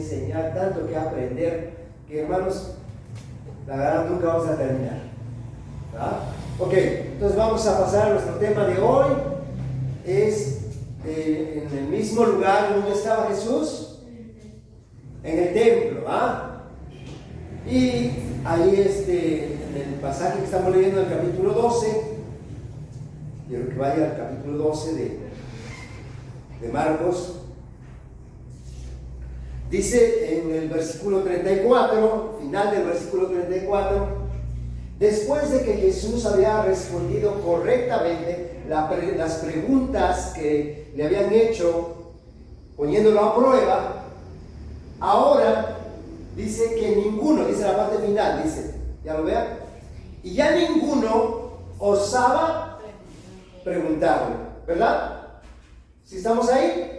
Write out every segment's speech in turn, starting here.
enseñar, tanto que aprender, que hermanos, la verdad nunca vamos a terminar. ¿Verdad? Ok, entonces vamos a pasar a nuestro tema de hoy. Es en el mismo lugar donde estaba Jesús, en el templo. Y ahí en el pasaje que estamos leyendo, el capítulo 12, quiero que vaya al capítulo 12 de Marcos. Dice en el versículo 34, final del versículo 34, después de que Jesús había respondido correctamente las preguntas que le habían hecho, poniéndolo a prueba, ahora dice que ninguno, dice la parte final, dice, ya lo vean, y ya ninguno osaba preguntarle, ¿verdad? ¿Sí estamos ahí?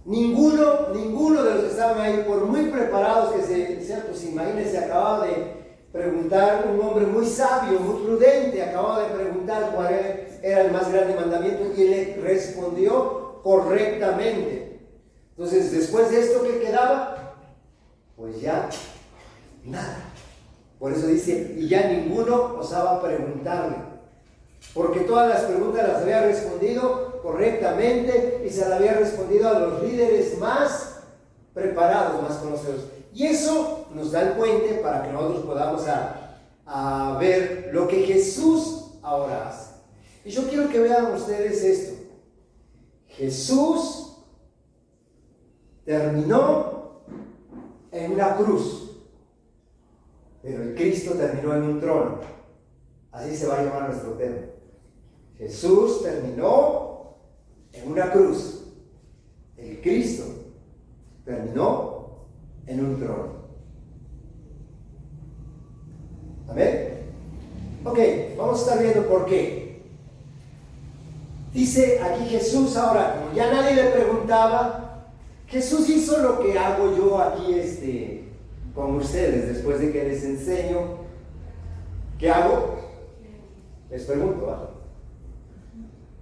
Ninguno de los que estaban ahí, por muy preparados que sean, pues imagínense, acababa de preguntar un hombre muy sabio, muy prudente, acababa de preguntar cuál era el más grande mandamiento y le respondió correctamente. Entonces, después de esto, ¿qué quedaba? Pues ya nada. Por eso dice, y ya ninguno osaba preguntarle. Porque todas las preguntas las había respondido correctamente y se las había respondido a los líderes más preparados, más conocedores. Y eso nos da el puente para que nosotros podamos a ver lo que Jesús ahora hace. Y yo quiero que vean ustedes esto. Jesús terminó en una cruz, pero el Cristo terminó en un trono. Así se va a llamar nuestro tema. Jesús terminó en una cruz. El Cristo terminó en un trono. ¿Amén? Ok, vamos a estar viendo por qué. Dice aquí Jesús ahora, como ya nadie le preguntaba, Jesús hizo lo que hago yo aquí con ustedes después de que les enseño. ¿Qué hago? Les pregunto, ¿va?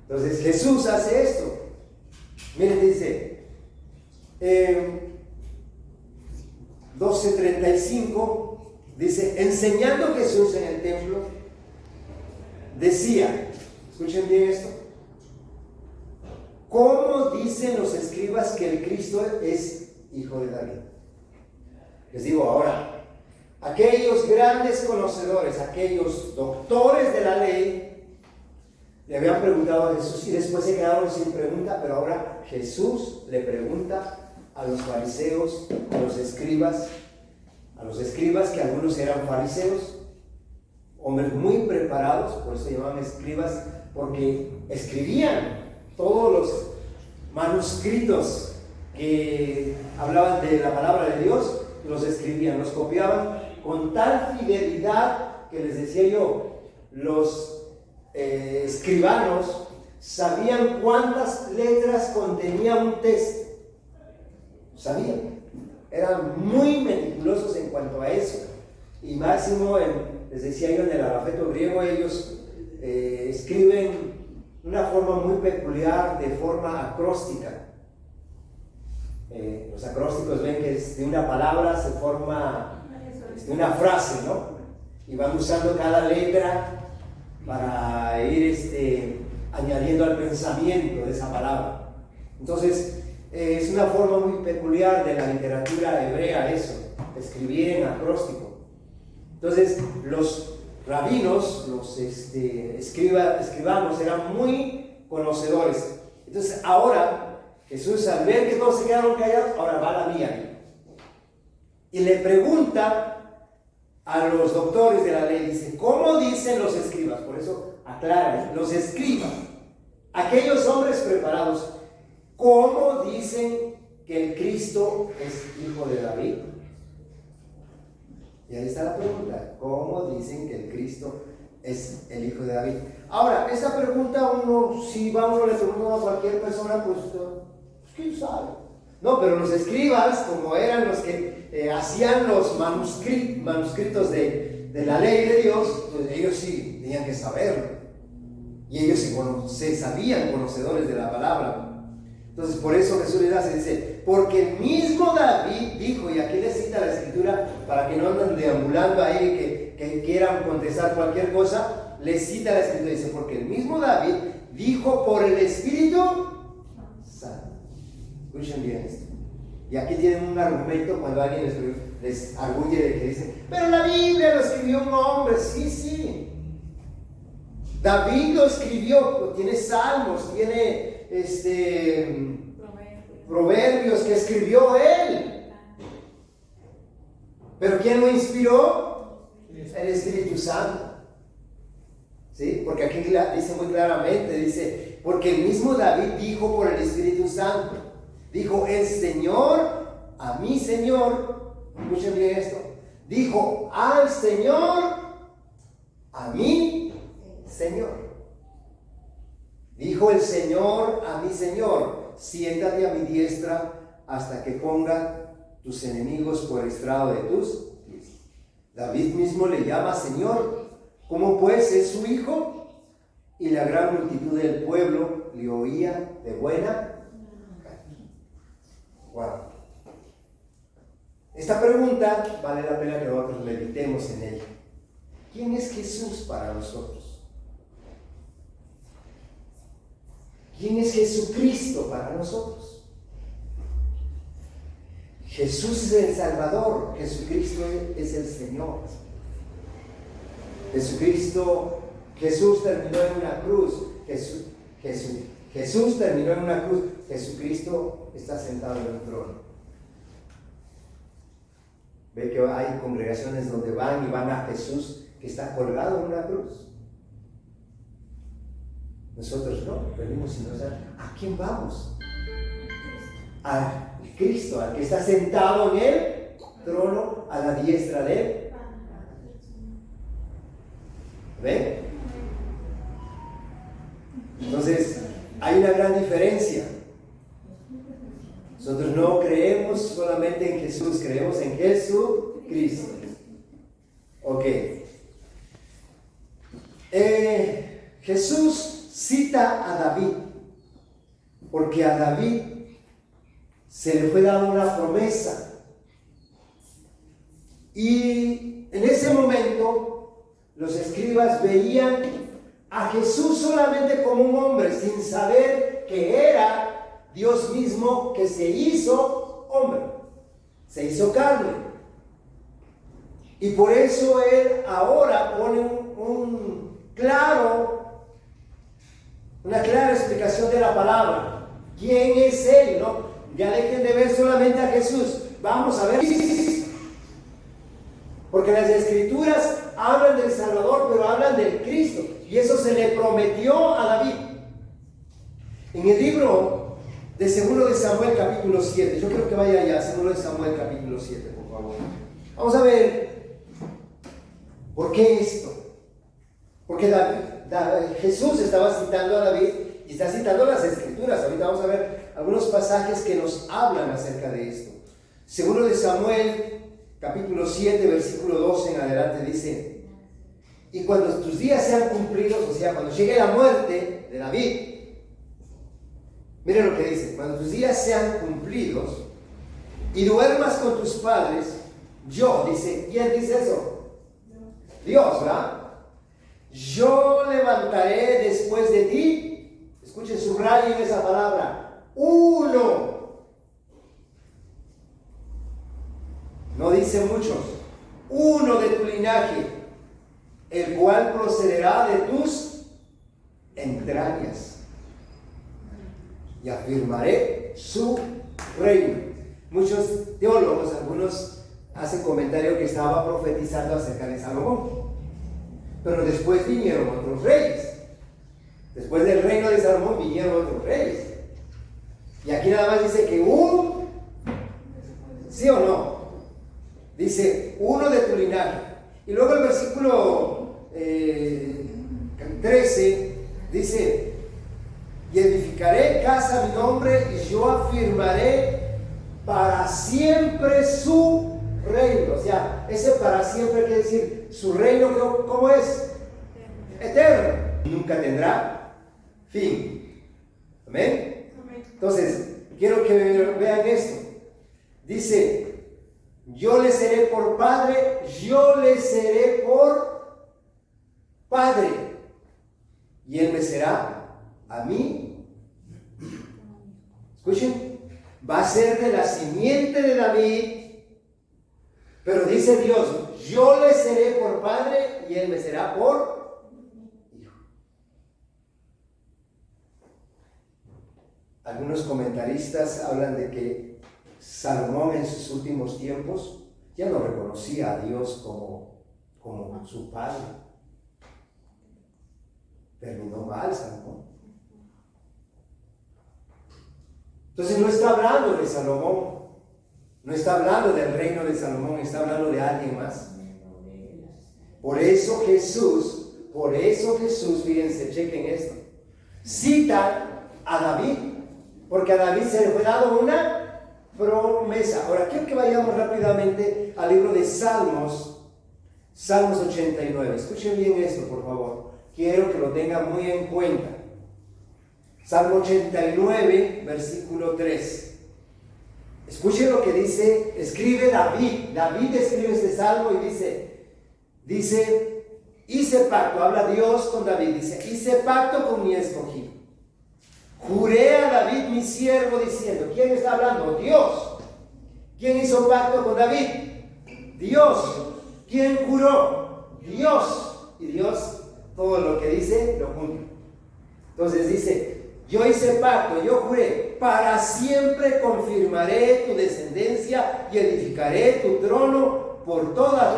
Entonces Jesús hace esto. Miren, dice 12:35, dice, enseñando Jesús en el templo, decía, escuchen bien esto, ¿cómo dicen los escribas que el Cristo es hijo de David? Les digo ahora, aquellos grandes conocedores, aquellos doctores de la ley, le habían preguntado a Jesús y después se quedaron sin pregunta, pero ahora Jesús le pregunta a los fariseos, a los escribas que algunos eran fariseos, hombres muy preparados, por eso se llamaban escribas, porque escribían todos los manuscritos que hablaban de la palabra de Dios, los escribían, los copiaban con tal fidelidad que les decía yo, los escribanos sabían cuántas letras contenía un texto. Sabían, eran muy meticulosos en cuanto a eso. Y máximo, les decía yo, en el alfabeto griego, ellos escriben de una forma muy peculiar, de forma acróstica. Los acrósticos ven que de una palabra se forma una frase, ¿no? Y van usando cada letra para ir añadiendo al pensamiento de esa palabra. Entonces, es una forma muy peculiar de la literatura hebrea eso, escribir en acróstico. Entonces, los rabinos, los escribanos eran muy conocedores. Entonces, ahora, Jesús, al ver que todos se quedaron callados, ahora va a la vía. Y le pregunta a los doctores de la ley, dice, ¿cómo dicen los escribas? Por eso aclara, los escribas, aquellos hombres preparados, ¿cómo dicen que el Cristo es hijo de David? Y ahí está la pregunta, ¿cómo dicen que el Cristo es el hijo de David? Ahora, esta pregunta si vamos a le preguntamos a cualquier persona, pues ¿quién sabe? No, pero los escribas, como eran los que hacían los manuscritos de la ley de Dios, pues ellos sí tenían que saberlo. Y ellos se sabían conocedores de la palabra. Entonces, por eso Jesús les dice, porque el mismo David dijo, y aquí les cita la escritura para que no anden deambulando ahí, que quieran contestar cualquier cosa, les cita la escritura, dice, porque el mismo David dijo por el Espíritu Santo. Escuchen bien esto. Y aquí tienen un argumento cuando alguien les arguye de que dicen, pero la Biblia lo escribió un hombre. Sí, sí. David lo escribió, tiene salmos, tiene proverbios que escribió él. Pero ¿quién lo inspiró? El Espíritu Santo. ¿Sí? Porque aquí dice muy claramente, dice, porque el mismo David dijo por el Espíritu Santo. Dijo el Señor a mi Señor, escuchen bien esto, dijo al Señor a mi Señor. Dijo el Señor a mi Señor, siéntate a mi diestra hasta que ponga tus enemigos por estrado de tus pies. David mismo le llama Señor, ¿cómo pues es su hijo? Y la gran multitud del pueblo le oía de buena. Wow. Esta pregunta vale la pena que nosotros meditemos en ella. ¿Quién es Jesús para nosotros? ¿Quién es Jesucristo para nosotros? Jesús es el Salvador, Jesucristo es el Señor. Jesús terminó en una cruz. Jesús terminó en una cruz. Jesucristo está sentado en un trono. Ve que hay congregaciones donde van a Jesús que está colgado en una cruz. Nosotros no, venimos sin saber ¿a quién vamos? A Cristo, al que está sentado en el trono a la diestra de él. ¿Ven? Entonces, hay una gran diferencia. Nosotros no creemos solamente en Jesús, creemos en Jesucristo. Ok. Jesús cita a David, porque a David se le fue dada una promesa. Y en ese momento, los escribas veían a Jesús solamente como un hombre, sin saber que era Dios mismo que se hizo hombre, se hizo carne. Y por eso Él ahora pone una clara explicación de la palabra. ¿Quién es Él? ¿No? Ya dejen de ver solamente a Jesús. Vamos a ver. Porque las Escrituras hablan del Salvador, pero hablan del Cristo. Y eso se le prometió a David. En el libro de 2 de Samuel capítulo 7. Yo creo que vaya allá, 2 de Samuel capítulo 7, por favor. Vamos a ver por qué esto. Porque Jesús estaba citando a David y está citando las Escrituras. Ahorita vamos a ver algunos pasajes que nos hablan acerca de esto. 2 de Samuel capítulo 7, versículo 12 en adelante dice: y cuando tus días sean cumplidos, o sea, cuando llegue la muerte de David, miren lo que dice: cuando tus días sean cumplidos y duermas con tus padres, yo, dice, ¿quién dice eso? Dios, ¿verdad? Yo levantaré después de ti, escuchen, subrayen esa palabra, uno. No dice muchos, uno de tu linaje, el cual procederá de tus entrañas, y afirmaré su reino. Muchos teólogos, algunos hacen comentario que estaba profetizando acerca de Salomón, pero después vinieron otros reyes. Después del reino de Salomón vinieron otros reyes, y aquí nada más dice que ¿sí o no? Dice uno de tu linaje. Y luego el versículo 13 dice: y edificaré casa a mi nombre, y yo afirmaré para siempre su reino. O sea, ese para siempre quiere decir su reino, ¿cómo es? Eterno. Nunca tendrá fin. ¿Amén? Entonces, quiero que vean esto. Dice: Yo le seré por padre, yo le seré por padre. Y él me será a mí. Escuchen, va a ser de la simiente de David, pero dice Dios, yo le seré por padre y él me será por hijo. Algunos comentaristas hablan de que Salomón en sus últimos tiempos ya no reconocía a Dios como su padre. Terminó mal Salomón. Entonces no está hablando de Salomón, no está hablando del reino de Salomón, está hablando de alguien más. Por eso Jesús, fíjense, chequen esto, cita a David, porque a David se le fue dado una promesa. Ahora quiero que vayamos rápidamente al libro de Salmos 89. Escuchen bien esto, por favor. Quiero que lo tengan muy en cuenta. Salmo 89, versículo 3. Escuchen lo que dice, escribe David. David escribe este salmo y dice, hice pacto, habla Dios con David, dice, hice pacto con mi escogido. Juré a David mi siervo diciendo, ¿quién está hablando? Dios. ¿Quién hizo pacto con David? Dios. ¿Quién juró? Dios. Y Dios todo lo que dice lo cumple. Entonces dice, yo hice pacto, yo juré, para siempre confirmaré tu descendencia y edificaré tu trono por todas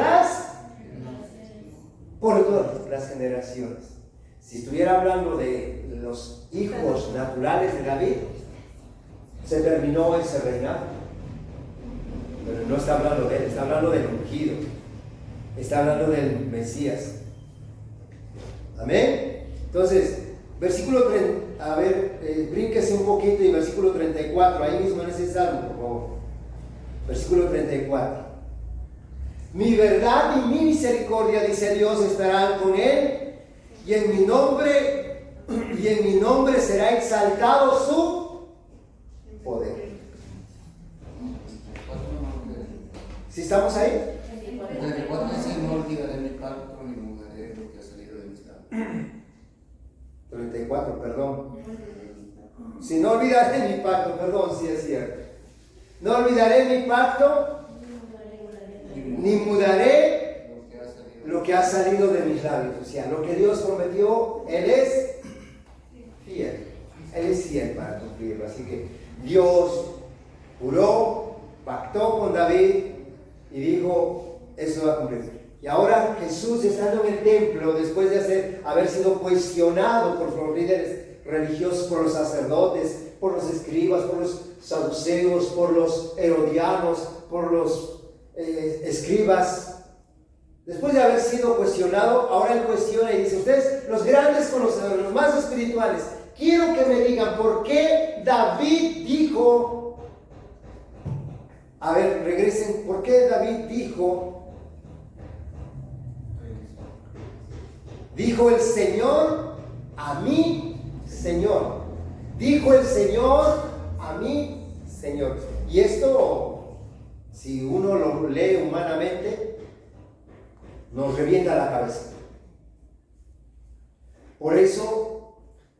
las generaciones. Si estuviera hablando de los hijos naturales de David, se terminó ese reinado. Pero no está hablando de él, está hablando del ungido, está hablando del Mesías. Amén. Entonces, versículo 30, a ver, brínquese un poquito y versículo 34, ahí mismo en ese salmo, por favor. Versículo 34. Mi verdad y mi misericordia, dice Dios, estarán con él, y en mi nombre será exaltado su poder. ¿Sí estamos ahí? 34 dice, no olvidaré mi pacto ni mudaré lo que ha salido de mis labios. 34, perdón. Si no olvidaré mi pacto, perdón, sí es cierto. No olvidaré mi pacto, ni mudaré lo que ha salido de mis labios. O sea, lo que Dios prometió, Él es fiel. Él es fiel para cumplirlo. Así que Dios juró, pactó con David y dijo, eso va a cumplir. Y ahora Jesús, estando en el templo, después de haber sido cuestionado por los líderes religiosos, por los sacerdotes, por los escribas, por los saduceos, por los herodianos, por los escribas, después de haber sido cuestionado, ahora él cuestiona y dice, ustedes, los grandes conocedores, los más espirituales, quiero que me digan por qué David dijo, a ver, regresen, ¿por qué David dijo el Señor a mí, Señor? Dijo el Señor a mí, Señor. Y esto, si uno lo lee humanamente, nos revienta la cabeza. Por eso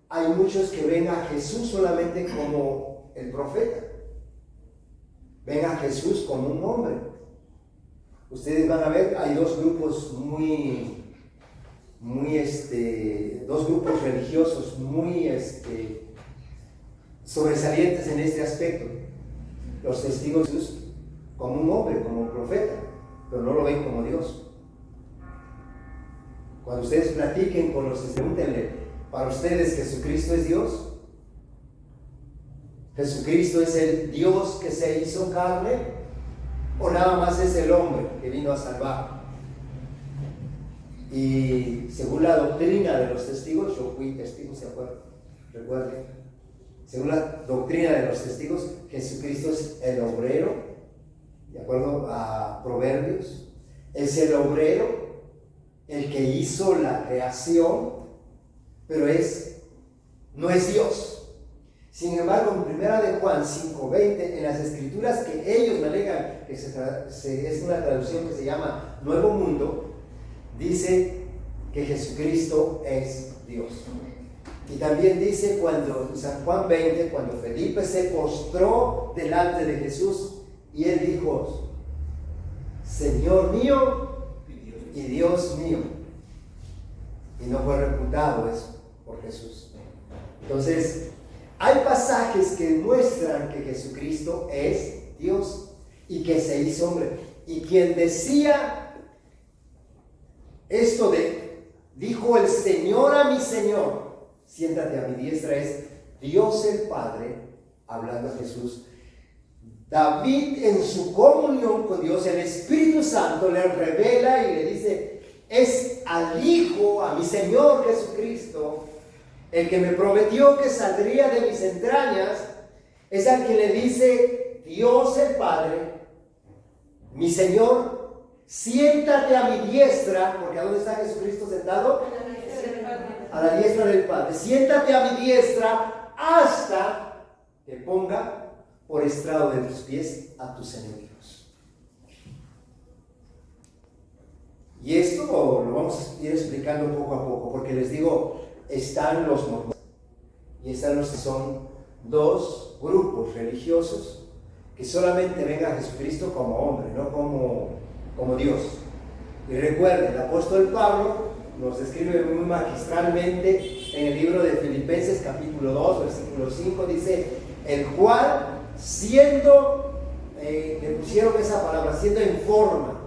hay muchos que ven a Jesús solamente como el profeta. Ven a Jesús como un hombre. Ustedes van a ver, hay dos grupos dos grupos religiosos muy sobresalientes en este aspecto. Los testigos de Jesús como un hombre, como un profeta, pero no lo ven como Dios. Cuando ustedes platiquen con los testigos, pregúntenle, ¿para ustedes Jesucristo es Dios? ¿Jesucristo es el Dios que se hizo carne? ¿O nada más es el hombre que vino a salvar? Y según la doctrina de los testigos, yo fui testigo, ¿se acuerdan? Recuerden. Según la doctrina de los testigos, Jesucristo es el obrero, de acuerdo a Proverbios, es el obrero, el que hizo la creación, pero no es Dios. Sin embargo, en primera de Juan 5:20, en las escrituras que ellos me alegan, que es una traducción que se llama Nuevo Mundo, dice que Jesucristo es Dios. Y también dice cuando en San Juan 20, cuando Felipe se postró delante de Jesús y él dijo, Señor mío y Dios mío. Y no fue reputado eso por Jesús. Entonces, hay pasajes que muestran que Jesucristo es Dios y que se hizo hombre. Y quien decía esto dijo el Señor a mi Señor, siéntate a mi diestra, es Dios el Padre, hablando a Jesús. David en su comunión con Dios, el Espíritu Santo le revela y le dice, es al Hijo, a mi Señor Jesucristo, el que me prometió que saldría de mis entrañas, es al que le dice Dios el Padre, mi Señor, siéntate a mi diestra, porque ¿a dónde está Jesucristo sentado? A la diestra del Padre. Siéntate a mi diestra hasta que ponga por estrado de tus pies a tus enemigos. Y esto lo vamos a ir explicando poco a poco, porque les digo, están los mormones y están los que son dos grupos religiosos que solamente ven a Jesucristo como hombre, no como Dios. Y recuerden, el apóstol Pablo nos describe muy magistralmente en el libro de Filipenses capítulo 2, versículo 5, dice, el cual siendo, le pusieron esa palabra, siendo en forma,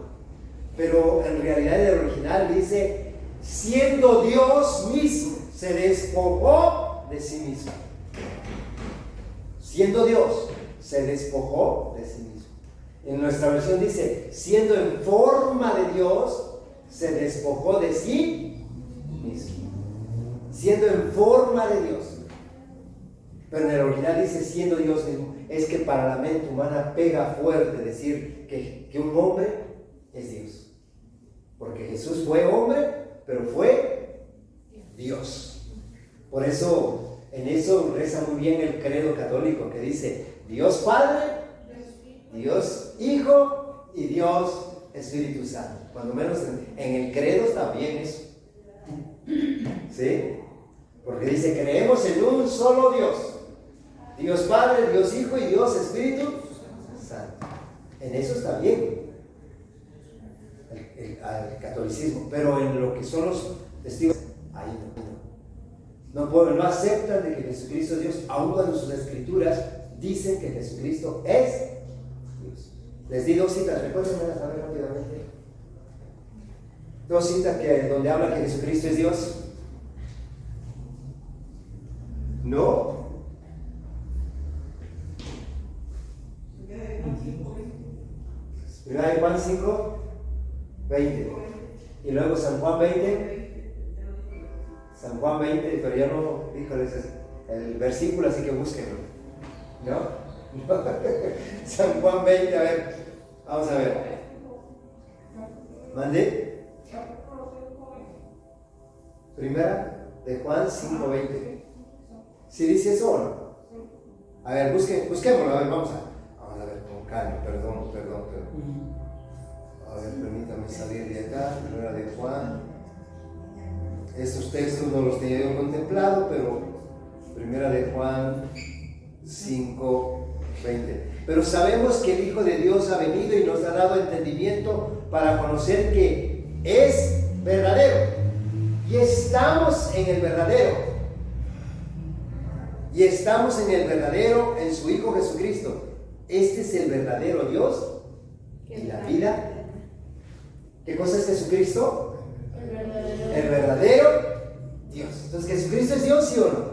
pero en realidad en el original dice, siendo Dios mismo, se despojó de sí mismo. Siendo Dios, se despojó de sí mismo. En nuestra versión dice, siendo en forma de Dios, se despojó de sí mismo. Siendo en forma de Dios. Pero en el original dice, siendo Dios mismo. Es que para la mente humana pega fuerte decir que un hombre es Dios. Porque Jesús fue hombre, pero fue Dios. Por eso, en eso reza muy bien el credo católico que dice Dios Padre, Dios Hijo y Dios Espíritu Santo. Cuando menos en el credo está bien eso. ¿Sí? Porque dice, creemos en un solo Dios. Dios Padre, Dios Hijo y Dios Espíritu Santo. En eso está bien el catolicismo, pero en lo que son los testigos, ahí no aceptan de que Jesucristo es Dios, aun cuando sus escrituras dicen que Jesucristo es Dios. Les di dos citas, recuérdenme a ver rápidamente. Dos citas donde habla que Jesucristo es Dios. No. Primera de Juan 5, 20. Y luego San Juan 20. San Juan 20, pero ya no, híjole, el versículo, así que búsquenlo. ¿No? San Juan 20, a ver, vamos a ver. ¿Mandé? Primera de Juan 5, 20. ¿Sí dice eso o no? A ver, busquémoslo, a ver, vamos a ver, con calma, perdón. A ver, permítame salir de acá, primera de Juan. Estos textos no los tenía yo contemplado, pero primera de Juan 5, 20. Pero sabemos que el Hijo de Dios ha venido y nos ha dado entendimiento para conocer que es verdadero. Y estamos en el verdadero. Y estamos en el verdadero, en su Hijo Jesucristo. Este es el verdadero Dios y la vida. ¿Qué cosa es Jesucristo? El verdadero Dios. Entonces, ¿Jesucristo es Dios, sí o no?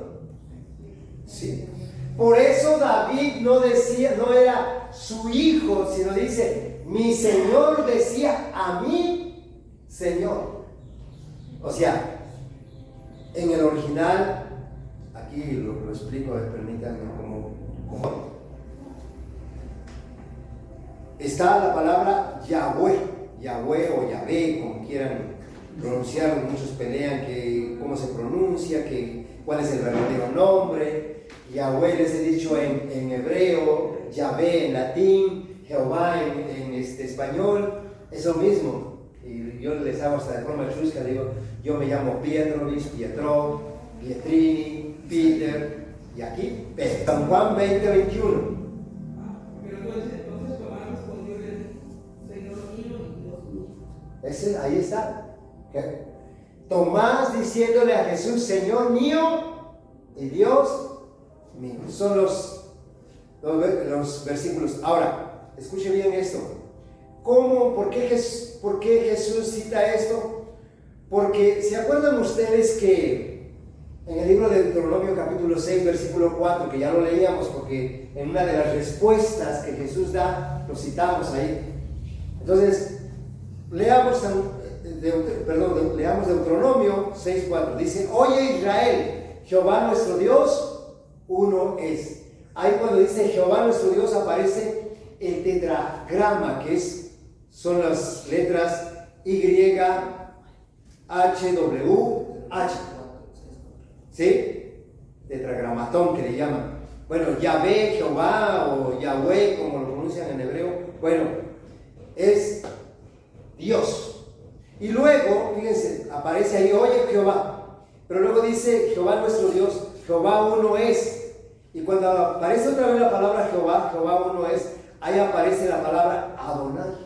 Sí. Por eso David no decía, no era su hijo, sino dice, mi Señor decía a mi Señor. O sea, en el original, aquí lo explico, a ver, permítanme cómo. Está la palabra Yahweh o Yahvé, como quieran pronunciarlo. Muchos pelean que cómo se pronuncia, que cuál es el verdadero nombre. Yahweh les he dicho en hebreo, Yahvé en latín, Jehová en español, es lo mismo. Y yo les hago hasta de forma chusca, digo, yo me llamo Pietrovich, Pietro, Pietrini, Peter, y aquí, Pedro. San Juan 20:21. Pero entonces Tomás respondió Señor mío y Dios mío. Ahí está. ¿Okay? Tomás diciéndole a Jesús, Señor mío y Dios mío. Son los versículos. Ahora, escuche bien esto. ¿Por qué Jesús cita esto? Porque, ¿se acuerdan ustedes que en el libro de Deuteronomio capítulo 6, versículo 4, que ya lo leíamos porque en una de las respuestas que Jesús da, lo citamos ahí? Entonces, leamos Deuteronomio 6, 4. Dice, oye Israel, Jehová nuestro Dios, uno es. Ahí cuando dice Jehová nuestro Dios aparece el tetragrama, que son las letras Y, H, W, H. ¿Sí? Tetragramatón que le llaman. Bueno, Yahvé, Jehová o Yahweh, como lo pronuncian en hebreo. Bueno, es Dios. Y luego, fíjense, aparece ahí, oye Jehová. Pero luego dice Jehová nuestro Dios, Jehová uno es. Y cuando aparece otra vez la palabra Jehová, Jehová uno es, ahí aparece la palabra Adonai.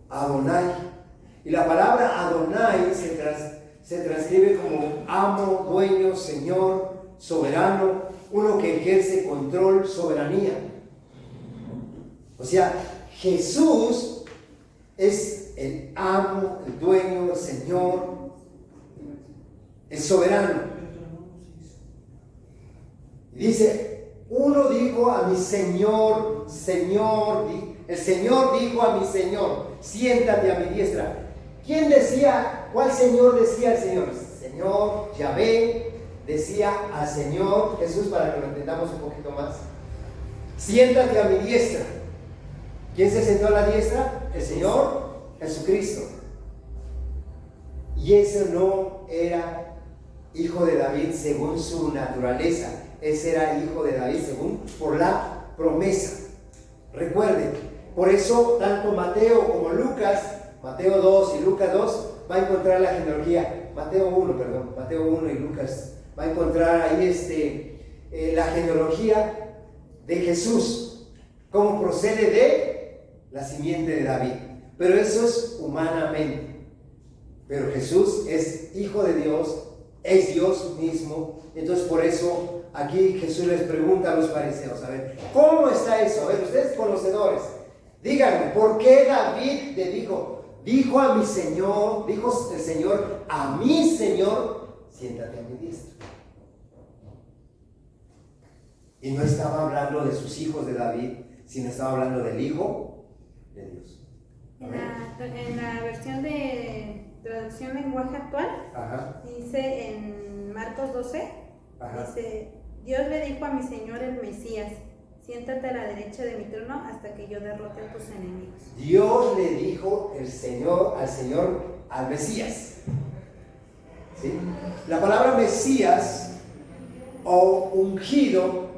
Adonai. Y la palabra Adonai se transcribe como amo, dueño, señor, soberano, uno que ejerce control, soberanía. O sea, Jesús es el amo, el dueño, el señor, el soberano. Y dice, uno dijo a mi Señor, el Señor dijo a mi Señor, siéntate a mi diestra. ¿Quién decía? ¿Cuál Señor decía al Señor? Señor, Yahvé decía al Señor Jesús, para que lo entendamos un poquito más. Siéntate a mi diestra. ¿Quién se sentó a la diestra? El Señor Jesucristo. Y ese no era hijo de David según su naturaleza. Ese era hijo de David por la promesa. Recuerden, por eso tanto Mateo como Lucas, Mateo 2 y Lucas 2, va a encontrar la genealogía. Mateo 1 y Lucas va a encontrar ahí la genealogía de Jesús, cómo procede de la simiente de David. Pero eso es humanamente. Pero Jesús es hijo de Dios, es Dios mismo. Entonces por eso aquí Jesús les pregunta a los fariseos, a ver, ¿cómo está eso? A ver, ustedes conocedores, díganme, ¿por qué David le dijo a mi Señor, dijo el Señor a mi Señor, siéntate a mi diestra? Y no estaba hablando de sus hijos de David, sino estaba hablando del Hijo de Dios. En la versión de traducción lenguaje actual, Ajá. dice en Marcos 12, Ajá. dice, Dios le dijo a mi Señor el Mesías, siéntate a la derecha de mi trono hasta que yo derrote a tus enemigos. Dios le dijo al Mesías. ¿Sí? La palabra Mesías o ungido,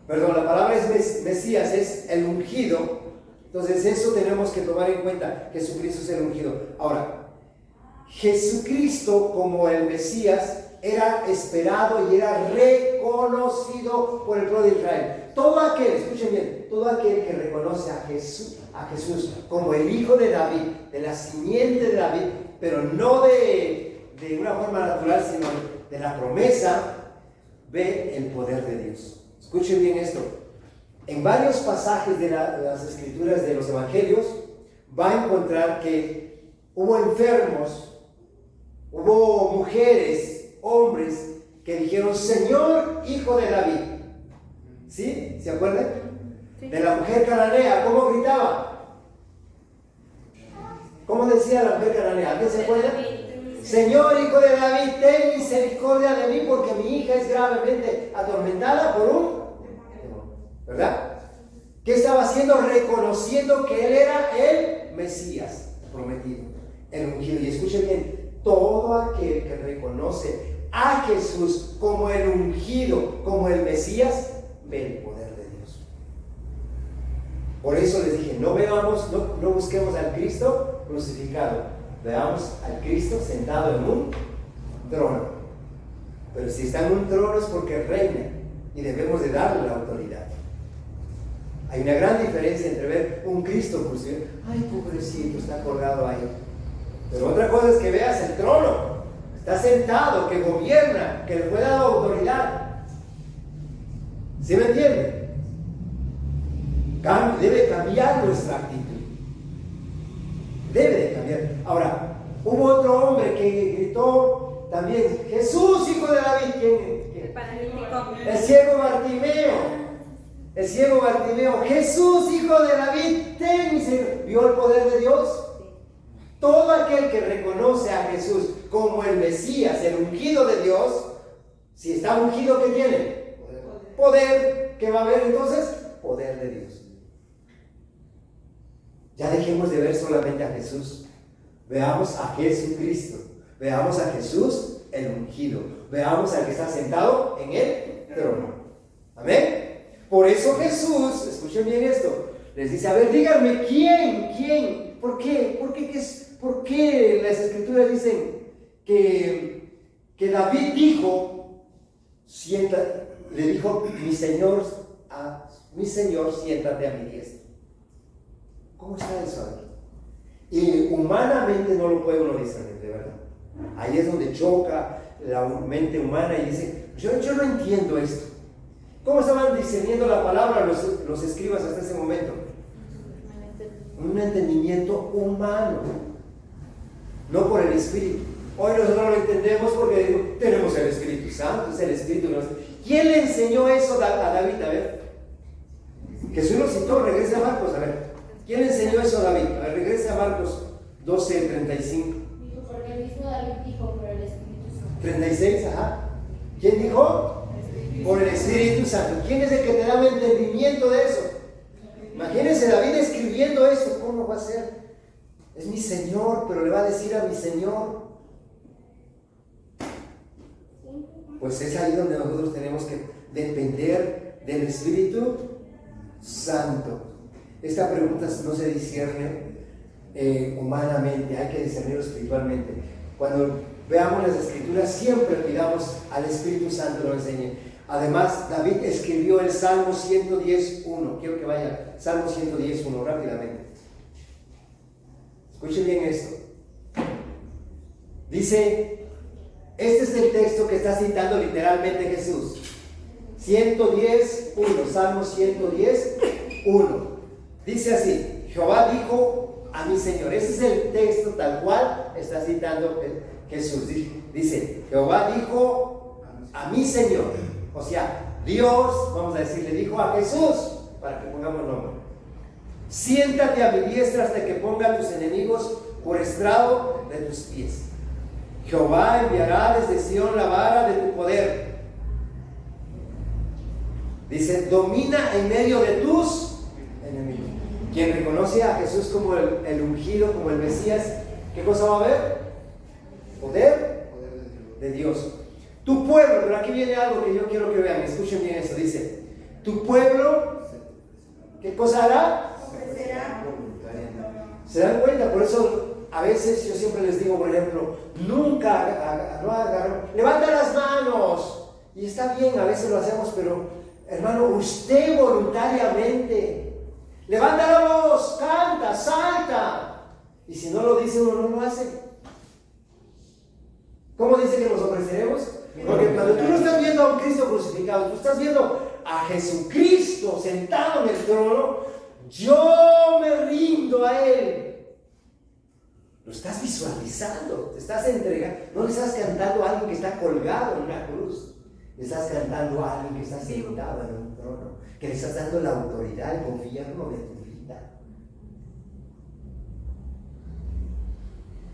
la palabra es Mesías, es el ungido. Entonces eso tenemos que tomar en cuenta, Jesucristo es el ungido. Ahora, Jesucristo como el Mesías era esperado y era reconocido por el pueblo de Israel. Todo aquel, escuchen bien, todo aquel que reconoce a Jesús como el hijo de David, de la simiente de David, pero no de una forma natural, sino de la promesa, ve el poder de Dios. Escuchen bien esto. En varios pasajes de las escrituras de los evangelios va a encontrar que hubo enfermos, hubo mujeres, hombres que dijeron, Señor, hijo de David. ¿Sí? ¿Se acuerdan? Sí. De la mujer cananea, ¿cómo gritaba? ¿Cómo decía la mujer cananea? ¿Alguien se acuerda? Señor, hijo de David, ten misericordia de mí porque mi hija es gravemente atormentada por un demonio. ¿Verdad? ¿Qué estaba haciendo? Reconociendo que él era el Mesías prometido, el ungido. Y escuchen bien, todo aquel que reconoce a Jesús como el ungido, como el Mesías, ve el poder de Dios. Por eso les dije, no busquemos al Cristo crucificado, veamos al Cristo sentado en un trono. Pero si está en un trono es porque reina y debemos de darle la autoridad. Hay una gran diferencia entre ver un Cristo crucificado, ay pobrecito, está colgado ahí. Pero otra cosa es que veas el trono, está sentado, que gobierna, que le fue dado autoridad. ¿Sí me entiende? Debe cambiar nuestra actitud. Debe de cambiar. Ahora, hubo otro hombre que gritó también, Jesús, hijo de David. ¿Quién? El paralítico. El ciego Bartimeo. El ciego Bartimeo, Jesús, hijo de David, ten misericordia. ¿Vio el poder de Dios? Todo aquel que reconoce a Jesús como el Mesías, el ungido de Dios, si está ungido, ¿qué tiene? Poder. ¿Qué va a haber entonces? Poder de Dios. Ya dejemos de ver solamente a Jesús. Veamos a Jesucristo. Veamos a Jesús, el ungido. Veamos al que está sentado en el trono. Amén. Por eso Jesús, escuchen bien esto, les dice, a ver, díganme, ¿quién? ¿Por qué? ¿Por qué las Escrituras dicen que David dijo, le dijo, mi Señor, siéntate a mi diestra? ¿Cómo está eso aquí? Y humanamente no lo puede uno discernir, de verdad. Ahí es donde choca la mente humana y dice, yo no entiendo esto. ¿Cómo estaban discerniendo la palabra los escribas hasta ese momento? Un entendimiento humano, no por el Espíritu. Hoy nosotros lo entendemos porque tenemos el Espíritu Santo, es el Espíritu. ¿Quién le enseñó eso a David? A ver, Jesús lo citó, regrese a Marcos, a ver. ¿Quién le enseñó eso a David? A ver, regrese a Marcos 12:35. Dijo, porque el mismo David dijo por el Espíritu Santo. 36, ajá. ¿Quién dijo? Por el Espíritu Santo. ¿Quién es el que te da el entendimiento de eso? Imagínense David escribiendo esto. ¿Cómo va a ser? Es mi Señor, pero le va a decir a mi Señor. Pues es ahí donde nosotros tenemos que depender del Espíritu Santo. Esta pregunta no se discierne humanamente, hay que discernirlo espiritualmente. Cuando veamos las Escrituras, siempre pidamos al Espíritu Santo que nos enseñe. Además, David escribió el Salmo 110:1. Quiero que vaya, Salmo 110:1, rápidamente. Escuchen bien esto. Dice, este es el texto que está citando literalmente Jesús. 110:1, Salmo 110:1. Dice así, Jehová dijo a mi Señor. Ese es el texto tal cual está citando Jesús. Dice, Jehová dijo a mi Señor. O sea, Dios, vamos a decir, le dijo a Jesús, para que pongamos nombre, siéntate a mi diestra hasta que ponga a tus enemigos por estrado de tus pies. Jehová enviará desde Sión la vara de tu poder. Dice, domina en medio de tus enemigos. Quien reconoce a Jesús como el ungido, como el Mesías, ¿qué cosa va a haber? Poder de Dios. Tu pueblo, pero aquí viene algo que yo quiero que vean, escuchen bien eso, dice, tu pueblo, ¿qué cosa hará? ¿Se dan cuenta? Por eso a veces yo siempre les digo, por ejemplo, nunca, no agarren, levanta las manos, y está bien, a veces lo hacemos, pero hermano, usted voluntariamente, levanta la voz, canta, salta, y si no lo dice uno, no lo hace. ¿Cómo dice que nos ofreceremos? Porque cuando tú no estás viendo a un Cristo crucificado, tú estás viendo a Jesucristo sentado en el trono, yo me rindo a Él. Lo estás visualizando, te estás entregando, no le estás cantando a alguien que está colgado en una cruz, le estás cantando a alguien que está sentado en un trono, que le estás dando la autoridad, el gobierno de tu vida.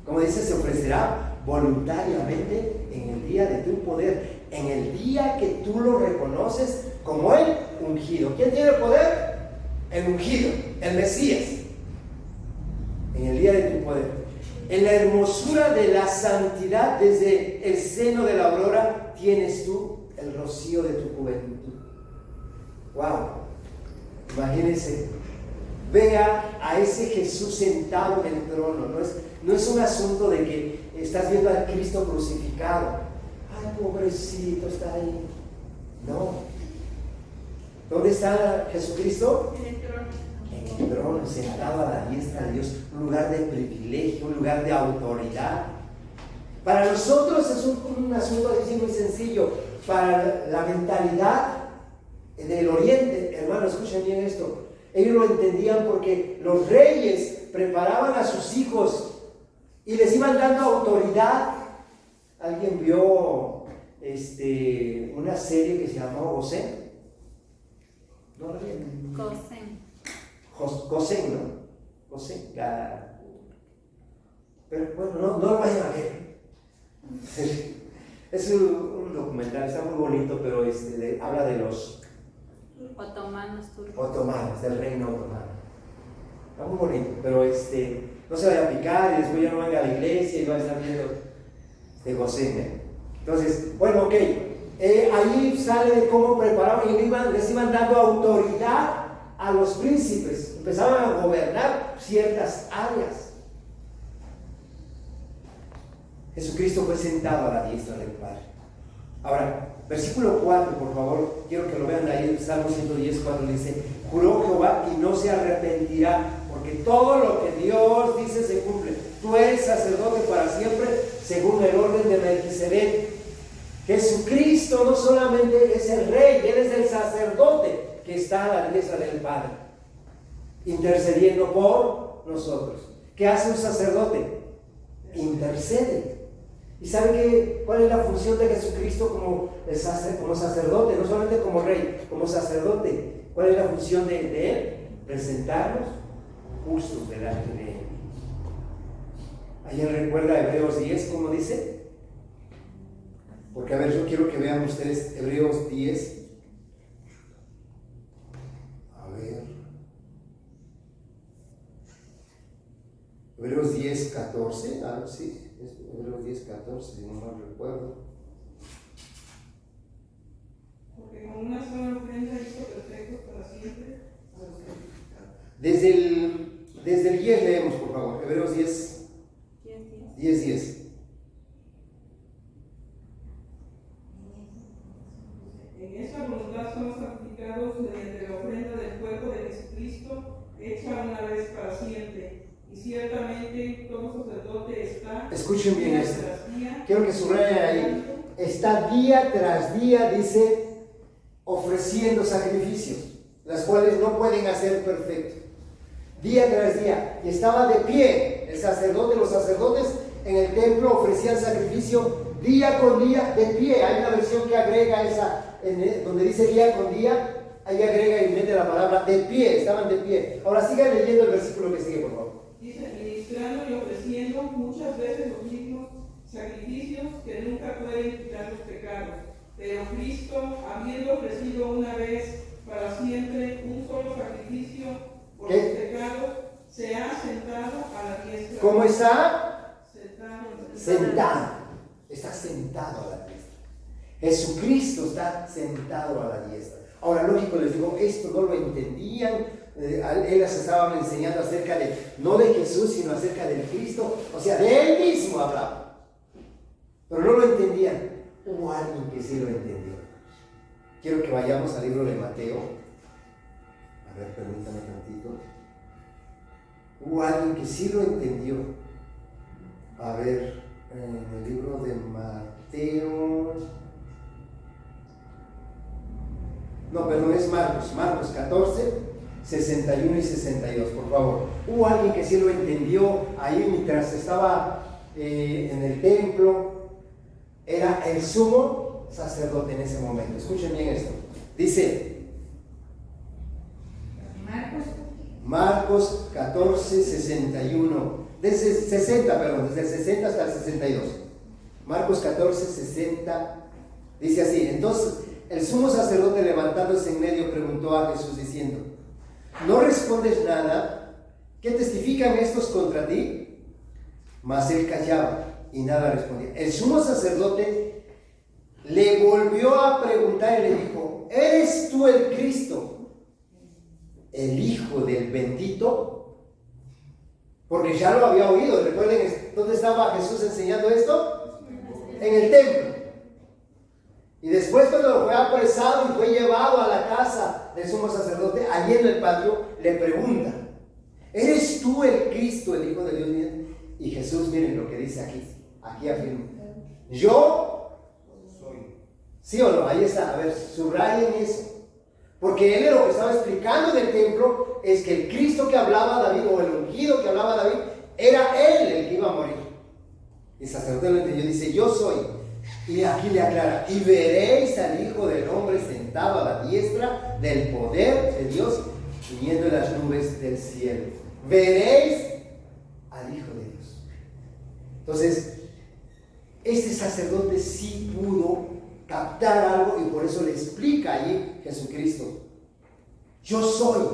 Como dice, se ofrecerá voluntariamente en el día de tu poder, en el día que tú lo reconoces como el ungido. ¿Quién tiene el poder? El ungido, el Mesías. En el día de tu poder. En la hermosura de la santidad, desde el seno de la aurora, tienes tú el rocío de tu juventud. ¡Wow! Imagínense, vea a ese Jesús sentado en el trono. No es un asunto de que estás viendo al Cristo crucificado. ¡Ay, pobrecito, está ahí! No. ¿Dónde está Jesucristo? En el trono. En el trono, sentado a la diestra de Dios. Un lugar de privilegio, un lugar de autoridad. Para nosotros es un asunto así muy sencillo. Para la mentalidad del oriente, hermanos, escuchen bien esto. Ellos lo entendían porque los reyes preparaban a sus hijos y les iban dando autoridad. ¿Alguien vio una serie que se llamó Gosén? ¿No la vieron? Gosén, ¿no? Gosén. Pero bueno, no lo vayan a ver. Es un documental, está muy bonito, pero habla de los otomanos, del reino otomano. Está muy bonito, pero no se vaya a picar y después ya no venga a la iglesia y va a estar viendo de Gosén. Entonces, bueno, ok, ahí sale de cómo preparaban y les iban dando autoridad a los príncipes, empezaban a gobernar ciertas áreas. Jesucristo fue sentado a la diestra del Padre. Ahora, versículo 4, por favor, quiero que lo vean ahí, Salmo 110, 4 dice: juró Jehová y no se arrepentirá, porque todo lo que Dios dice se cumple. Tú eres sacerdote para siempre, según el orden de Melquisedec. Jesucristo no solamente es el rey, Él es el sacerdote que está a la diestra del Padre, intercediendo por nosotros. ¿Qué hace un sacerdote? Intercede. ¿Y saben cuál es la función de Jesucristo como sacerdote? No solamente como rey, como sacerdote. ¿Cuál es la función de Él? Presentarnos justos delante de Él. ¿Alguien recuerda Hebreos 10, cómo dice? Porque a ver, yo quiero que vean ustedes Hebreos 10. A ver. Hebreos 10, 14. Sí. Hebreos 10, 14, si no mal recuerdo. Porque con una sola ofrenda hizo perfectos para siempre a los que Desde el 10 leemos, por favor. Hebreos 10, 10. En esa voluntad somos santificados mediante la ofrenda del cuerpo de Jesucristo, hecha una vez para siempre. Y ciertamente todo sacerdote está. Escuchen bien esto. Quiero que subrayen ahí. Está día tras día, dice, ofreciendo sacrificios, las cuales no pueden hacer perfecto. Día tras día. Y estaba de pie el sacerdote, los sacerdotes en el templo ofrecían sacrificio día con día, de pie. Hay una versión que agrega donde dice día con día, ahí agrega y mete la palabra de pie, estaban de pie. Ahora sigan leyendo el versículo que sigue, por favor. Dice, ministrando y ofreciendo muchas veces los mismos sacrificios que nunca pueden quitar los pecados. Pero Cristo, habiendo ofrecido una vez para siempre un solo sacrificio por los pecados, se ha sentado a la diestra. ¿Cómo está? Sentado. Está sentado a la diestra. Jesucristo está sentado a la diestra. Ahora, lógico, les digo, esto no lo entendían. Él les estaba enseñando acerca no de Jesús, sino acerca del Cristo, o sea, de Él mismo hablaba, pero no lo entendían. Hubo alguien que sí lo entendió. Quiero que vayamos al libro de Mateo. A ver, permítame tantito. Hubo alguien que sí lo entendió. A ver, en el libro de Mateo. No, perdón, es Marcos 14. 61 y 62, por favor. Hubo alguien que sí lo entendió ahí mientras estaba en el templo. Era el sumo sacerdote en ese momento. Escuchen bien esto. Dice Marcos 14, 61. Desde el 60 hasta el 62. Marcos 14, 60. Dice así: entonces el sumo sacerdote, levantándose en medio, preguntó a Jesús diciendo: ¿no respondes nada? ¿Qué testifican estos contra ti? Mas él callaba y nada respondía. El sumo sacerdote le volvió a preguntar y le dijo: ¿eres tú el Cristo, el Hijo del Bendito? Porque ya lo había oído. Recuerden, ¿dónde estaba Jesús enseñando esto? En el templo. Y después, cuando fue apresado y fue llevado a la casa del sumo sacerdote, allí en el patio, le pregunta: ¿eres tú el Cristo, el Hijo de Dios? Y Jesús, miren lo que dice aquí afirma: yo soy. ¿Sí o no? Ahí está. A ver, subrayen eso. Porque él lo que estaba explicando del templo es que el Cristo que hablaba David, o el ungido que hablaba David, era él el que iba a morir. Y el sacerdote lo entendió, dice: yo soy. Y aquí le aclara: y veréis al Hijo del Hombre sentado a la diestra del poder de Dios, viniendo en las nubes del cielo. Veréis al Hijo de Dios. Entonces, este sacerdote sí pudo captar algo, y por eso le explica allí Jesucristo: yo soy,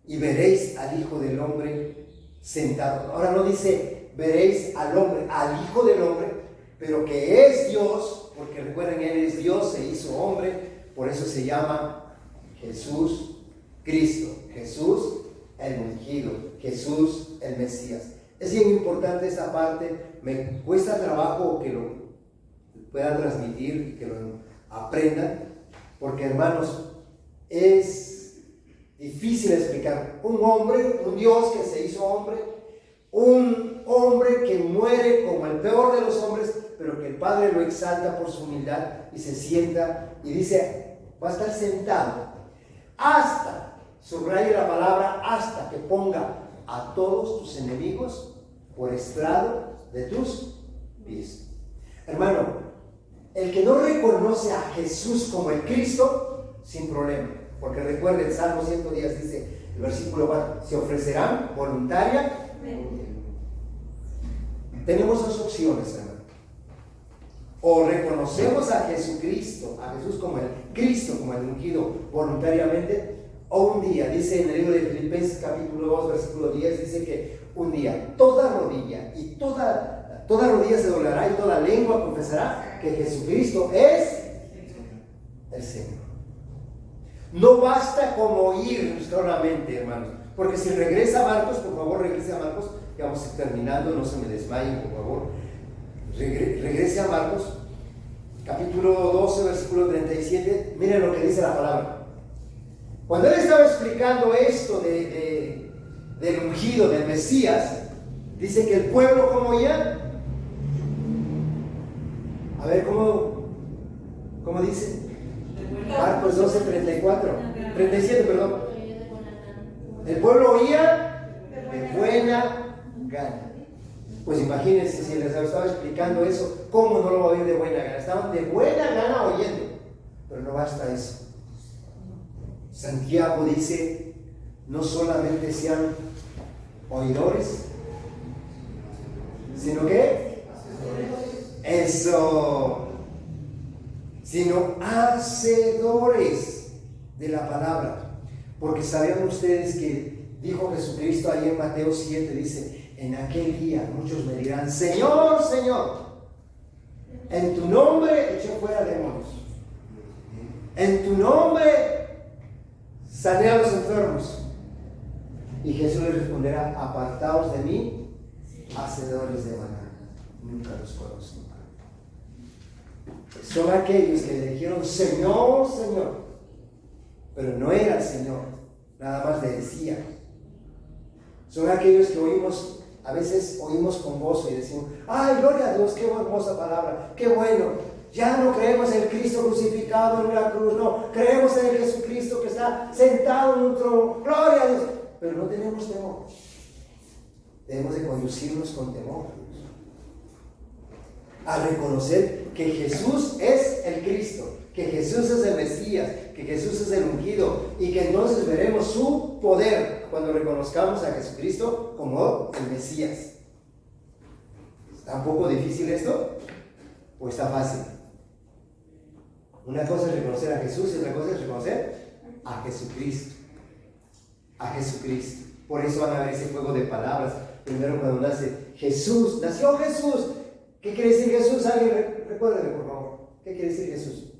y veréis al Hijo del Hombre sentado. Ahora no dice veréis al hombre, al Hijo del Hombre, pero que es Dios, porque recuerden, Él es Dios, se hizo hombre, por eso se llama Jesús Cristo, Jesús el ungido, Jesús el Mesías. Es bien importante esta parte, me cuesta trabajo que lo puedan transmitir y que lo aprendan, porque hermanos, es difícil explicar. Un hombre, un Dios que se hizo hombre, un hombre que muere como el peor de los hombres, pero que el Padre lo exalta por su humildad y se sienta y dice: va a estar sentado hasta, subraye la palabra hasta, que ponga a todos tus enemigos por estrado de tus pies. Hermano, el que no reconoce a Jesús como el Cristo, sin problema, porque recuerden, el Salmo 110 dice, el versículo 4, se ofrecerán voluntariamente. Tenemos dos opciones, hermano. O reconocemos a Jesucristo, a Jesús como el Cristo, como el ungido, voluntariamente, o un día, dice en el libro de Filipenses capítulo 2, versículo 10, dice que un día toda rodilla y toda rodilla se doblará y toda lengua confesará que Jesucristo es el Señor. No basta con oír solamente, hermanos, porque si regresa Marcos, por favor regrese a Marcos, que vamos a ir terminando, no se me desmayen, por favor. Regrese a Marcos, capítulo 12, versículo 37, miren lo que dice la palabra. Cuando él estaba explicando esto del ungido, del Mesías, dice que el pueblo, ¿cómo oía? A ver, ¿cómo dice? Marcos 12, 37, perdón. El pueblo oía de buena gana. Pues imagínense, si les estaba explicando eso, ¿cómo no lo va a oír de buena gana? Estaban de buena gana oyendo, pero no basta eso. Santiago dice: no solamente sean oidores, sino que eso, sino hacedores de la palabra. Porque sabían ustedes que dijo Jesucristo ahí en Mateo 7, dice: en aquel día muchos me dirán: Señor, Señor, en tu nombre eché fuera demonios, en tu nombre sané a los enfermos. Y Jesús les responderá: apartaos de mí, hacedores de maldad, nunca los conocí. Son aquellos que le dijeron: Señor, Señor, pero no era el Señor, nada más le decía. Son aquellos que oímos, a veces oímos con gozo y decimos: ay, gloria a Dios, qué hermosa palabra, qué bueno. Ya no creemos en el Cristo crucificado en la cruz, no, creemos en el Jesucristo que está sentado en un trono, gloria a Dios, pero no tenemos temor. Debemos de conducirnos con temor, a reconocer que Jesús es el Cristo, que Jesús es el Mesías, que Jesús es el ungido, y que entonces veremos su poder cuando reconozcamos a Jesucristo como el Mesías. ¿Está un poco difícil esto? ¿O está fácil? Una cosa es reconocer a Jesús y otra cosa es reconocer a Jesucristo. A Jesucristo. Por eso van a ver ese juego de palabras. Primero cuando nace Jesús, nació Jesús. ¿Qué quiere decir Jesús? Alguien recuérdeme, por favor. ¿Qué quiere decir Jesús?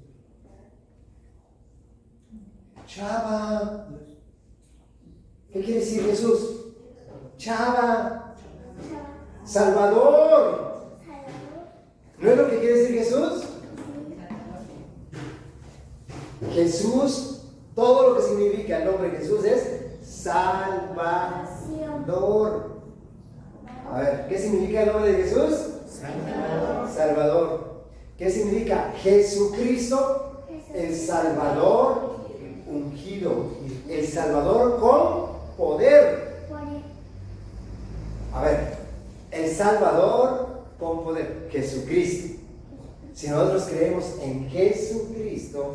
Chava. ¿Qué quiere decir Jesús? Chava. Salvador. ¿No es lo que quiere decir Jesús? Jesús, todo lo que significa el nombre de Jesús es Salvador. A ver, ¿qué significa el nombre de Jesús? Salvador. ¿Qué significa? Jesucristo, el Salvador ungido. El Salvador con poder. A ver, el Salvador con poder. Jesucristo. Si nosotros creemos en Jesucristo,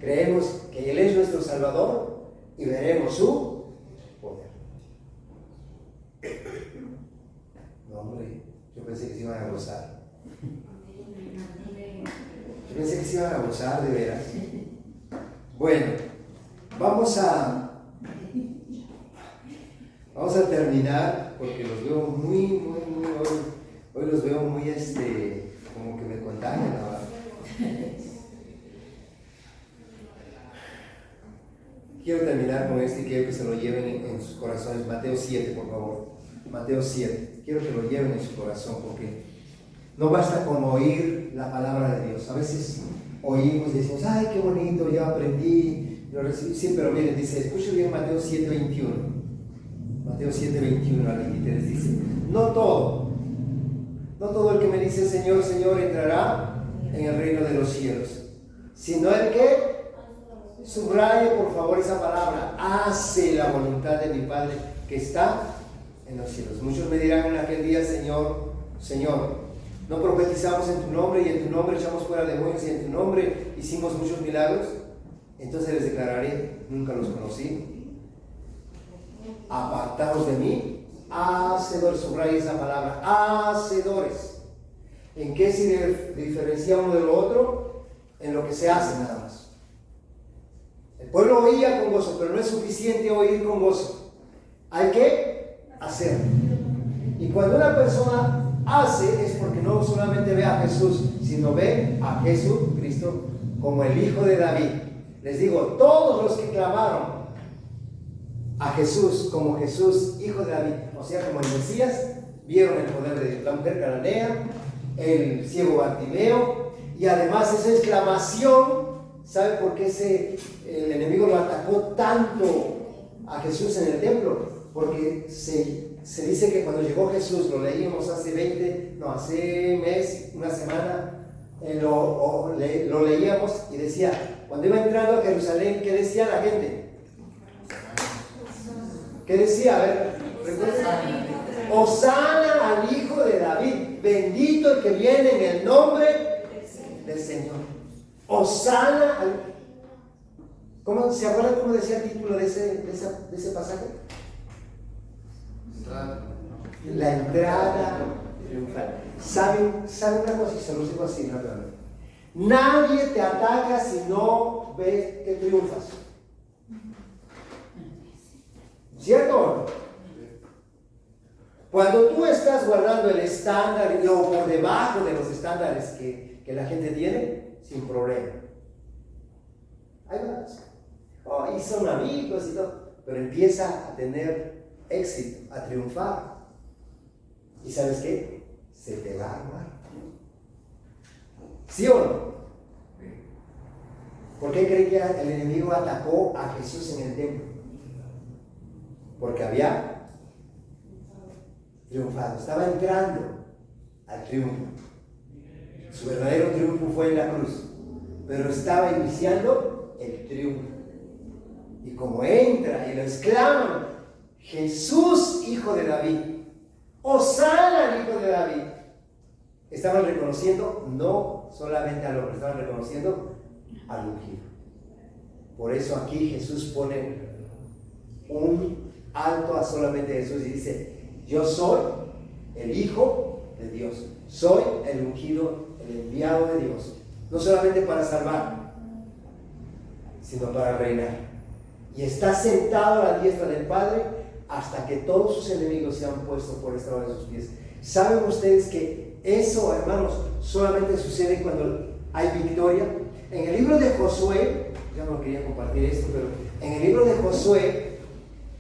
creemos que Él es nuestro Salvador y veremos su poder. No, hombre, yo pensé que se iban a gozar. Yo pensé que se iban a gozar de veras. Bueno, vamos a terminar porque los veo muy hoy los veo muy como que me contagian, ¿no? Quiero terminar con y quiero que se lo lleven en sus corazones. Mateo 7, por favor. Mateo 7. Quiero que lo lleven en su corazón porque no basta con oír la palabra de Dios. A veces oímos y decimos, ay, qué bonito, ya aprendí, lo recibí. Sí, pero miren, dice, escuchen bien Mateo 7, 21. Mateo 7, 21 al 23 dice, no todo el que me dice Señor, Señor entrará en el reino de los cielos, sino el que, subraye por favor esa palabra, hace la voluntad de mi Padre que está en los cielos. Muchos me dirán en aquel día, Señor, Señor, no profetizamos en tu nombre y en tu nombre echamos fuera demonios y en tu nombre hicimos muchos milagros. Entonces les declararé, nunca los conocí, apartados de mí, hacedores. Subraye esa palabra, hacedores. ¿En qué se diferencia uno de lo otro? En lo que se hace nada más. El pueblo oía con gozo, pero no es suficiente oír con gozo. Hay que hacer. Y cuando una persona hace es porque no solamente ve a Jesús, sino ve a Jesucristo como el Hijo de David. Les digo, todos los que clamaron a Jesús como Jesús, Hijo de David, o sea, como el Mesías, vieron el poder de Dios. La mujer cananea, el ciego Bartimeo, y además esa exclamación. ¿Sabe por qué el enemigo lo atacó tanto a Jesús en el templo? Porque se dice que cuando llegó Jesús, lo leímos hace una semana, lo leíamos y decía, cuando iba entrando a Jerusalén, ¿qué decía la gente? ¿Qué decía? A ver, recuerden. Hosana al Hijo de David, bendito el que viene en el nombre del Señor. Hosana al... ¿Se acuerdan cómo decía el título de ese pasaje? La entrada triunfal. ¿Saben una cosa? Y se los digo así rápidamente. Nadie te ataca si no ves que triunfas. ¿Cierto o no? Cuando tú estás guardando el estándar o por debajo de los estándares que la gente tiene, sin problema. Ahí vas. Y son amigos y todo. Pero empieza a tener éxito, a triunfar. ¿Y sabes qué? Se te va a armar. ¿Sí o no? ¿Por qué creen que el enemigo atacó a Jesús en el templo? Porque había triunfado. Estaba entrando al triunfo. Su verdadero triunfo fue en la cruz, pero estaba iniciando el triunfo. Y como entra y lo exclaman, Jesús, Hijo de David, Hosana al Hijo de David, estaban reconociendo no solamente al hombre, estaban reconociendo al ungido. Por eso aquí Jesús pone un alto a solamente Jesús y dice, yo soy el Hijo de Dios, soy el ungido, el enviado de Dios, no solamente para salvar, sino para reinar. Y está sentado a la diestra del Padre hasta que todos sus enemigos sean puestos por estrado de sus pies. ¿Saben ustedes que eso, hermanos, solamente sucede cuando hay victoria? En el libro de Josué, ya no quería compartir esto, pero en el libro de Josué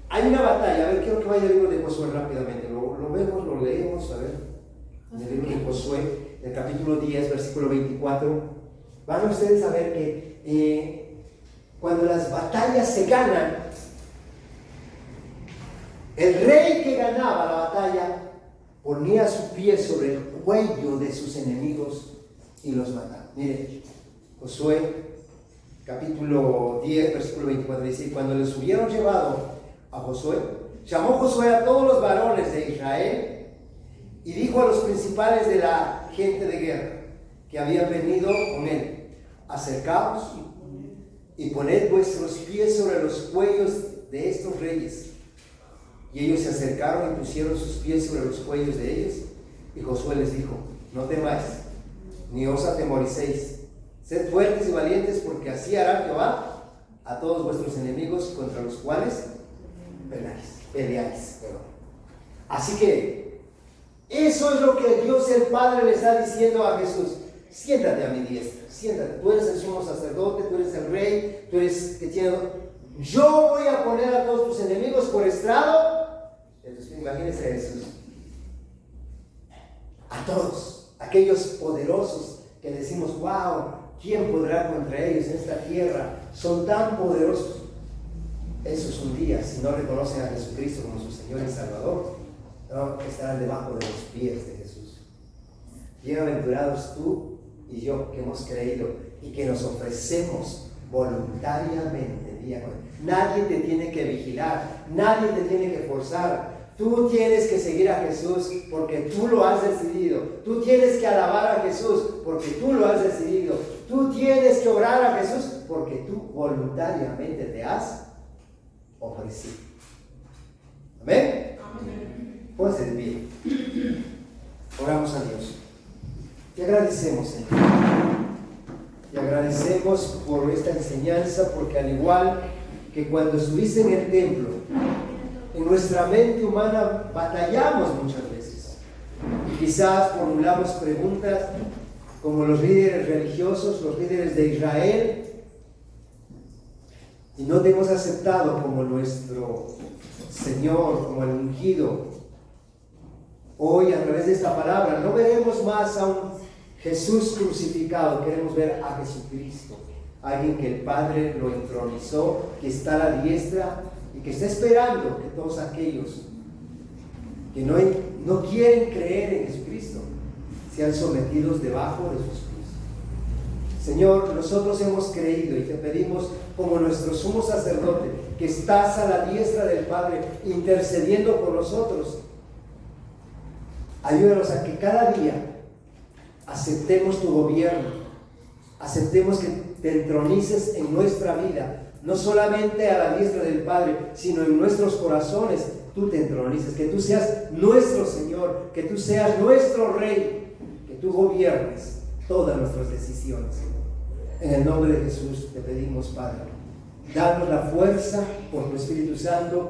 hay una batalla. A ver, quiero que vaya al libro de Josué rápidamente. Lo vemos, lo leemos, a ver. En el libro de Josué, en el capítulo 10, versículo 24, van ustedes a ver que cuando las batallas se ganan, el rey que ganaba la batalla ponía su pie sobre el cuello de sus enemigos y los mataba. Mire, Josué, capítulo 10, versículo 24, dice: cuando les hubieron llevado a Josué, llamó Josué a todos los varones de Israel y dijo a los principales de la gente de guerra que habían venido con él: acercaos y poned vuestros pies sobre los cuellos de estos reyes. Y ellos se acercaron y pusieron sus pies sobre los cuellos de ellos. Y Josué les dijo: no temáis, ni os atemoricéis. Sed fuertes y valientes, porque así hará Jehová a todos vuestros enemigos contra los cuales peleáis. Así que eso es lo que Dios el Padre le está diciendo a Jesús: siéntate a mi diestra, siéntate. Tú eres el sumo sacerdote, tú eres el rey, tú eres que tiene... Yo voy a poner a todos tus enemigos por estrado. Entonces, imagínense a Jesús. A todos, aquellos poderosos que decimos: wow, ¿quién podrá contra ellos en esta tierra? Son tan poderosos. Esos un día, si no reconocen a Jesucristo como su Señor y Salvador, no, estarán debajo de los pies de Jesús. Bienaventurados tú y yo, que hemos creído y que nos ofrecemos voluntariamente día con día. Nadie te tiene que vigilar, nadie te tiene que forzar. Tú tienes que seguir a Jesús porque tú lo has decidido. Tú tienes que alabar a Jesús porque tú lo has decidido. Tú tienes que orar a Jesús porque tú voluntariamente te has ofrecido. ¿Amén? Amén. Pónganse de pie. Oramos a Dios. Te agradecemos, Señor. Te agradecemos por esta enseñanza, porque al igual que cuando estuviste en el templo, en nuestra mente humana batallamos muchas veces. Y quizás formulamos preguntas como los líderes religiosos, los líderes de Israel, y no te hemos aceptado como nuestro Señor, como el ungido. Hoy, a través de esta palabra, no veremos más a un Jesús crucificado, queremos ver a Jesucristo, alguien que el Padre lo entronizó, que está a la diestra y que está esperando que todos aquellos que no quieren creer en Jesucristo sean sometidos debajo de sus pies. Señor, nosotros hemos creído y te pedimos, como nuestro sumo sacerdote, que estás a la diestra del Padre intercediendo por nosotros. Ayúdanos a que cada día aceptemos tu gobierno, aceptemos que te entronices en nuestra vida, no solamente a la diestra del Padre, sino en nuestros corazones. Tú te entronices, que tú seas nuestro Señor, que tú seas nuestro Rey, que tú gobiernes todas nuestras decisiones. En el nombre de Jesús te pedimos, Padre, danos la fuerza por tu Espíritu Santo